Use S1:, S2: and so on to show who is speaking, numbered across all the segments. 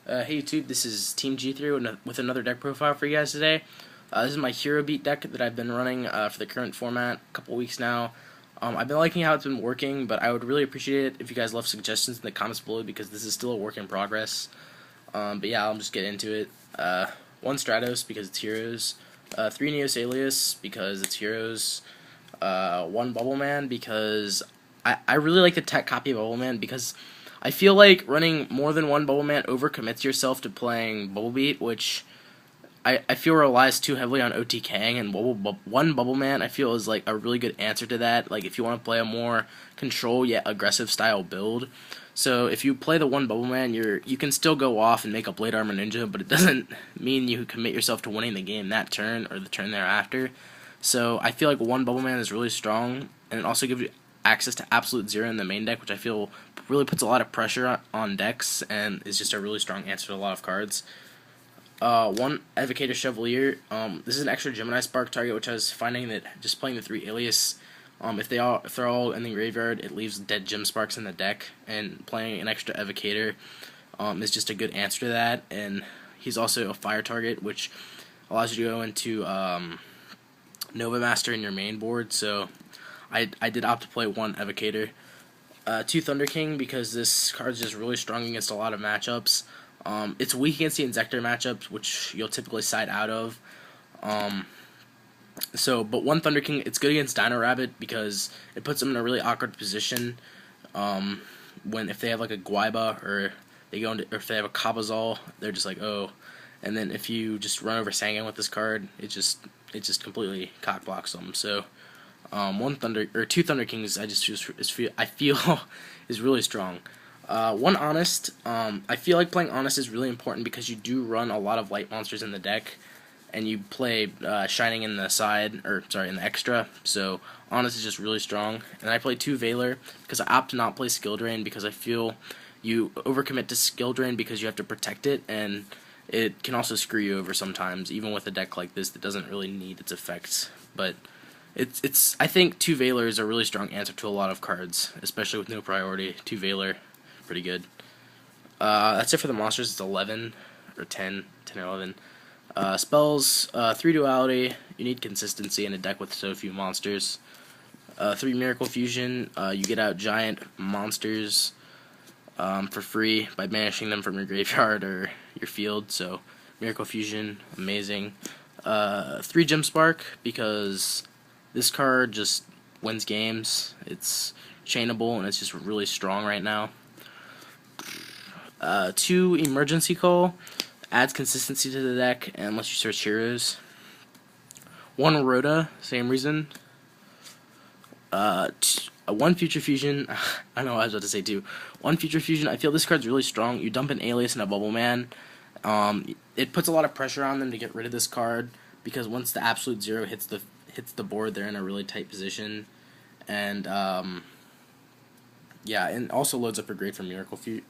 S1: Hey YouTube, this is Team G3 with another deck profile for you guys today. This is my Hero Beat deck that I've been running for the current format a couple weeks now. I've been liking how it's been working, but I would really appreciate it if you guys left suggestions in the comments below because this is still a work in progress. But yeah, I'll just get into it. 1 Stratos because it's Heroes, 3 Neos Alias because it's Heroes, 1 Bubble Man because I really like the tech copy of Bubble Man because I feel like running more than 1 Bubble Man overcommits yourself to playing Bubble Beat, which I feel relies too heavily on OTKing, and 1 Bubble Man I feel is like a really good answer to that. Like if you want to play a more control yet aggressive style build. So if you play the 1 Bubble Man, you can still go off and make a Blade Armor Ninja, but it doesn't mean you commit yourself to winning the game that turn or the turn thereafter. So I feel like 1 Bubble Man is really strong, and it also gives you access to Absolute Zero in the main deck, which I feel really puts a lot of pressure on decks and is just a really strong answer to a lot of cards. 1 Evocator Chevalier. This is an extra Gemini Spark target, which I was finding that just playing the 3 Alias, if they're all in the graveyard, it leaves dead Gem Sparks in the deck, and playing an extra Evocator is just a good answer to that. And he's also a fire target, which allows you to go into Nova Master in your main board. So I did opt to play 1 Evocator. 2 Thunder King because this card's just really strong against a lot of matchups. It's weak against the Inzektor matchups, which you'll typically side out of. But 1 Thunder King, it's good against Dino Rabbit because it puts them in a really awkward position. If they have like a Guaiba or or if they have a Kabazal, they're just like, oh. And then if you just run over Sangan with this card, it just completely cock blocks them. So 2 Thunder Kings, I feel is really strong. 1 Honest, I feel like playing Honest is really important because you do run a lot of light monsters in the deck, and you play Shining in the in the extra. So Honest is just really strong. And I play 2 Veiler because I opt to not play Skill Drain because I feel you overcommit to Skill Drain because you have to protect it, and it can also screw you over sometimes, even with a deck like this that doesn't really need its effects. But I think 2 Veiler is a really strong answer to a lot of cards, especially with no priority. 2 Veiler, pretty good. That's it for the monsters. It's 11 or 10 or 11. Spells, 3 Duality. You need consistency in a deck with so few monsters. 3 Miracle Fusion. You get out giant monsters for free by banishing them from your graveyard or your field. So Miracle Fusion, amazing. 3 Gem Spark because this card just wins games. It's chainable and it's just really strong right now. 2 Emergency Call adds consistency to the deck unless you search heroes. 1 Rhoda, same reason. 1 Future Fusion. I know what I was about to say too. 1 Future Fusion. I feel this card's really strong. You dump an Alias and a Bubble Man. It puts a lot of pressure on them to get rid of this card because once the Absolute Zero hits the board, they're in a really tight position, and yeah, and also loads up a grave for Miracle Fusion.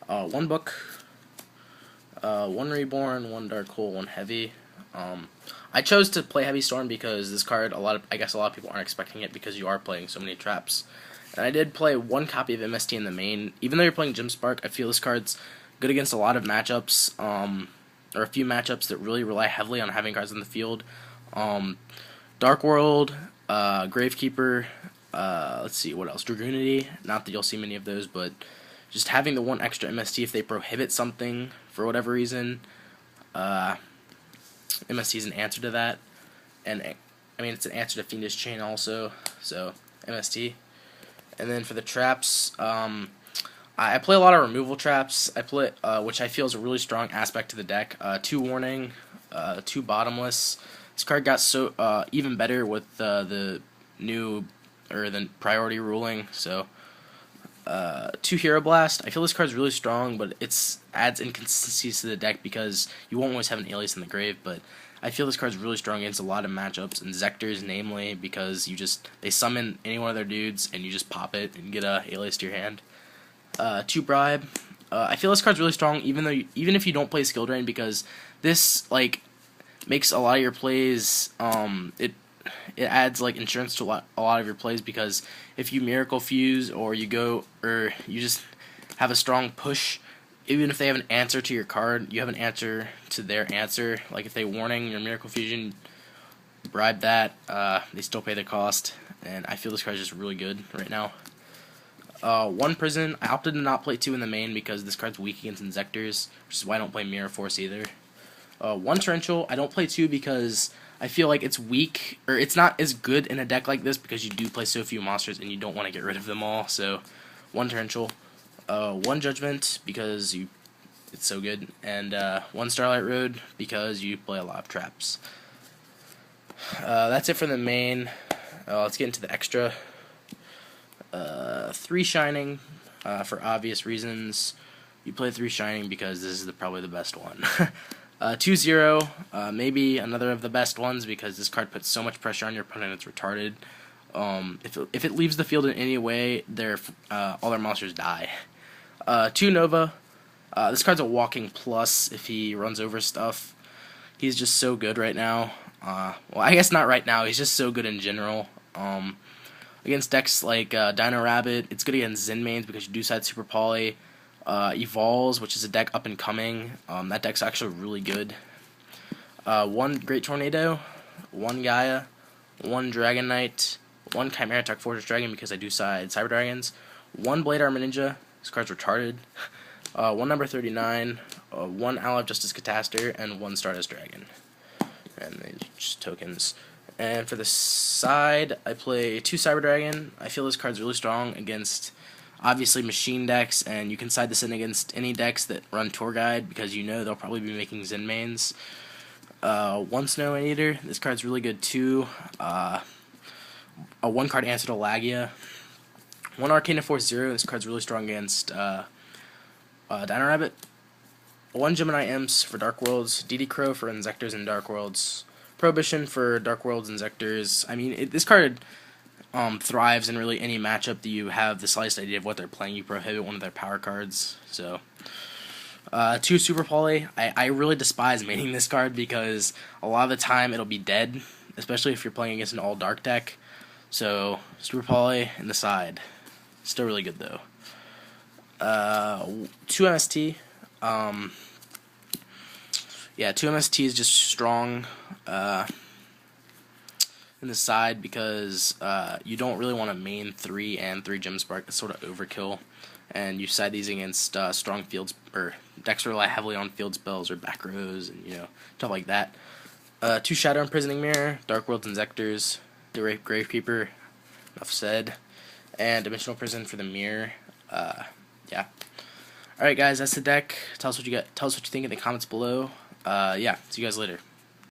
S1: 1 Book, 1 Reborn, 1 Dark Hole, 1 Heavy. I chose to play Heavy Storm because this card, I guess a lot of people aren't expecting it because you are playing so many traps. And I did play 1 copy of MST in the main. Even though you're playing Gem Spark, I feel this card's good against a lot of matchups, or a few matchups that really rely heavily on having cards in the field. Dark World, Gravekeeper, let's see, what else? Dragoonity, not that you'll see many of those, but just having the 1 extra MST if they prohibit something for whatever reason, MST is an answer to that. And I mean, it's an answer to Fiendish Chain also, so MST. And then for the traps, I play a lot of removal traps. I play, which I feel is a really strong aspect to the deck. 2 Warning, 2 Bottomless. This card got even better with the priority ruling. So 2 Hero Blast. I feel this card's really strong, but it adds inconsistencies to the deck because you won't always have an Alias in the grave. But I feel this card's really strong against a lot of matchups, and Zectors namely, because they summon any one of their dudes and you just pop it and get a Alias to your hand. 2 Bribe. I feel this card's really strong even if you don't play Skill Drain because this makes a lot of your plays. It adds insurance to a lot of your plays because if you Miracle Fuse or you just have a strong push. Even if they have an answer to your card, you have an answer to their answer. Like if they warning your Miracle Fusion, bribe that, they still pay the cost, and I feel this card is just really good right now. 1 Prison, I opted to not play 2 in the main because this card's weak against Inzectors, which is why I don't play Mirror Force either. 1 Torrential, I don't play 2 because I feel like it's weak, or it's not as good in a deck like this because you do play so few monsters and you don't want to get rid of them all, so 1 Torrential. 1 Judgment because it's so good, and 1 Starlight Road because you play a lot of traps. That's it for the main. Let's get into the extra. 3 Shining, for obvious reasons. You play 3 Shining because this is probably the best one. 2-0, maybe another of the best ones because this card puts so much pressure on your opponent it's retarded. If it leaves the field in any way, all their monsters die. 2 Nova, this card's a walking plus if he runs over stuff. He's just so good right now. Well, I guess not right now, he's just so good in general. Against decks like Dino Rabbit, it's good against Zen mains because you do side Super Poly. Evolves, which is a deck up and coming. That deck's actually really good. 1 Great Tornado, 1 Gaia, 1 Dragon Knight, 1 Chimera Tech Fortress Dragon because I do side Cyber Dragons, 1 Blade Armor Ninja, this card's retarded, 1 Number 39, 1 Ally of Justice Cataster, and 1 Stardust Dragon. And then just tokens. And for the side, I play 2 Cyber Dragon. I feel this card's really strong against obviously machine decks, and you can side this in against any decks that run Tour Guide because you know they'll probably be making Zen mains. 1 Snow Eater, this card's really good too. A 1 card answer to Lagia. 1 Arcana Force Zero, this card's really strong against Dino Rabbit. 1 Gemini Imps for Dark Worlds. DD Crow for Inzectors and Dark Worlds. Prohibition for Dark Worlds and Inzectors. I mean, this card thrives in really any matchup that you have the slightest idea of what they're playing. You prohibit one of their power cards. So, 2 Super Poly. I really despise maining this card because a lot of the time it'll be dead, especially if you're playing against an all dark deck. So, Super Poly in the side. Still really good though. 2 MST. Yeah, 2 MST is just strong in the side because you don't really want to main 3 and 3 Gemspark. That's sort of overkill. And you side these against strong fields, or decks rely heavily on field spells or back rows and stuff like that. 2 Shadow Imprisoning Mirror, Dark Worlds Inzectors, the Gravekeeper, enough said, and Dimensional Prison for the mirror. Yeah. Alright guys, that's the deck. Tell us what you think in the comments below. Yeah, see you guys later.